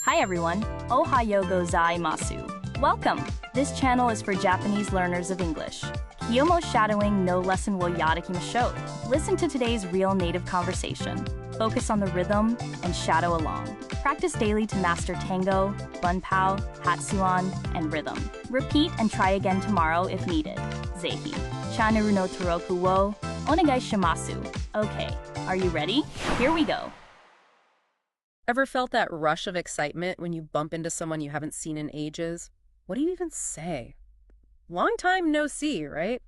Hi everyone, Ohayo gozaimasu. Welcome! This channel is for Japanese learners of English. Kiyomo shadowing no lesson wo yadakimasho. Listen to today's real native conversation. Focus on the rhythm and shadow along. Practice daily to master tango, bunpao, hatsuan, and rhythm. Repeat and try again tomorrow if needed. Zehi. Chanaru no toroku wo onegai shimasu. Okay, are you ready? Here we go. Ever felt that rush of excitement when you bump into someone you haven't seen in ages? What do you even say? Long time no see, right?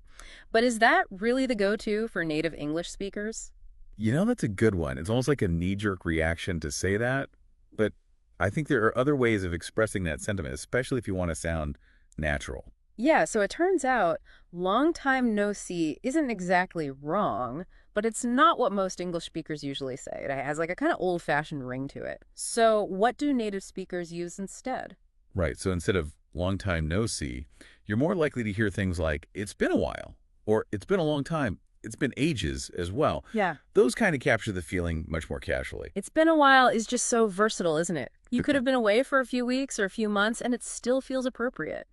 But is that really the go-to for native English speakers? You know, that's a good one. It's almost like a knee-jerk reaction to say that, but I think there are other ways of expressing that sentiment, especially if you want to sound natural. Yeah, so it turns out long time no see isn't exactly wrong, but it's not what most English speakers usually say. It has like a kind of old-fashioned ring to it. So what do native speakers use instead? Right, so instead of long time no see, you're more likely to hear things like, it's been a while, or it's been a long time, it's been ages as well. Yeah. Those kind of capture the feeling much more casually. It's been a while is just so versatile, isn't it? You could have been away for a few weeks or a few months, and it still feels appropriate.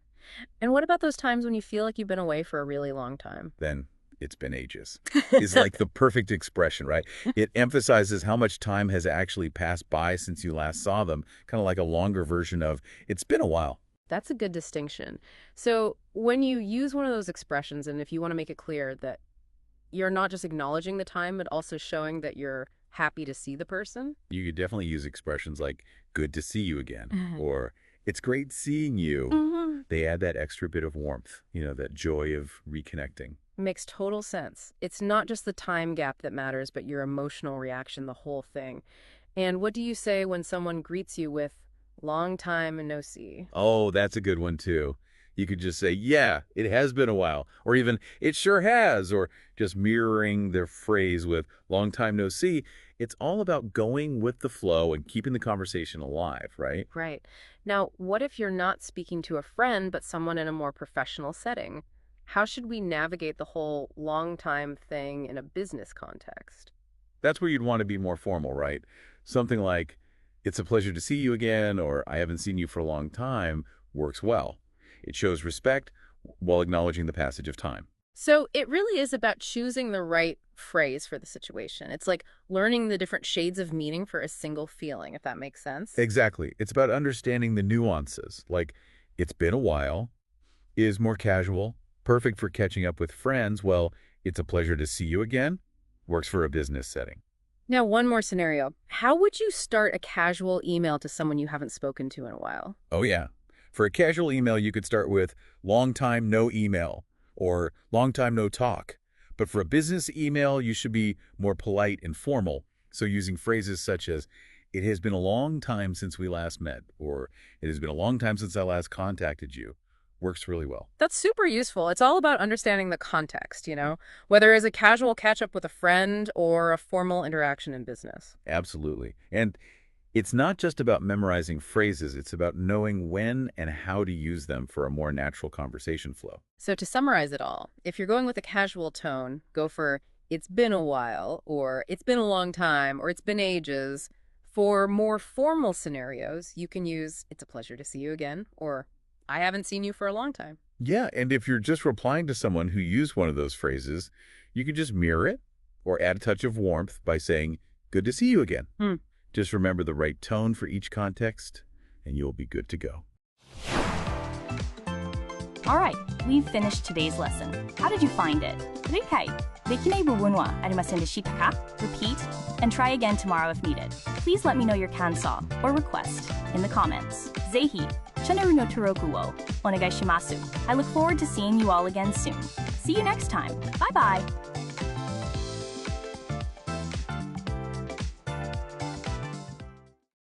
And what about those times when you feel like you've been away for a really long time? Then it's been ages. It's like the perfect expression, right? It emphasizes how much time has actually passed by since you last saw them, kind of like a longer version of, it's been a while. That's a good distinction. So when you use one of those expressions, and if you want to make it clear that you're not just acknowledging the time, but also showing that you're happy to see the person. You could definitely use expressions like, good to see you again, or it's great seeing you. They add that extra bit of warmth, you know, that joy of reconnecting. Makes total sense. It's not just the time gap that matters, but your emotional reaction, the whole thing. And what do you say when someone greets you with, long time and no see? Oh, that's a good one too. You could just say, yeah, it has been a while, or even, it sure has, or just mirroring the phrase with long time no see. It's all about going with the flow and keeping the conversation alive, right? Right. Now, what if you're not speaking to a friend, but someone in a more professional setting? How should we navigate the whole long time thing in a business context? That's where you'd want to be more formal, right? Something like, it's a pleasure to see you again, or I haven't seen you for a long time, works well. It shows respect while acknowledging the passage of time. So it really is about choosing the right phrase for the situation. It's like learning the different shades of meaning for a single feeling, if that makes sense. Exactly. It's about understanding the nuances, like it's been a while, is more casual, perfect for catching up with friends. Well, it's a pleasure to see you again, works for a business setting. Now, one more scenario. How would you start a casual email to someone you haven't spoken to in a while? Oh, yeah. For a casual email, you could start with long time no email or long time no talk. But for a business email, you should be more polite and formal. So using phrases such as, it has been a long time since we last met, or it has been a long time since I last contacted you, works really well. That's super useful. It's all about understanding the context, you know, whether it's a casual catch-up with a friend or a formal interaction in business. Absolutely. And it's not just about memorizing phrases. It's about knowing when and how to use them for a more natural conversation flow. So to summarize it all, if you're going with a casual tone, go for it's been a while, or it's been a long time, or it's been ages. For more formal scenarios, you can use it's a pleasure to see you again, or I haven't seen you for a long time. Yeah, and if you're just replying to someone who used one of those phrases, you can just mirror it or add a touch of warmth by saying, good to see you again. Just remember the right tone for each context, and you'll be good to go. All right, we've finished today's lesson. How did you find it? 理解できない部分はありませんでしたか? Repeat and try again tomorrow if needed. Please let me know your kanso or request in the comments. ぜひ channel no toroku wo onegai shimasu. I look forward to seeing you all again soon. See you next time. Bye-bye.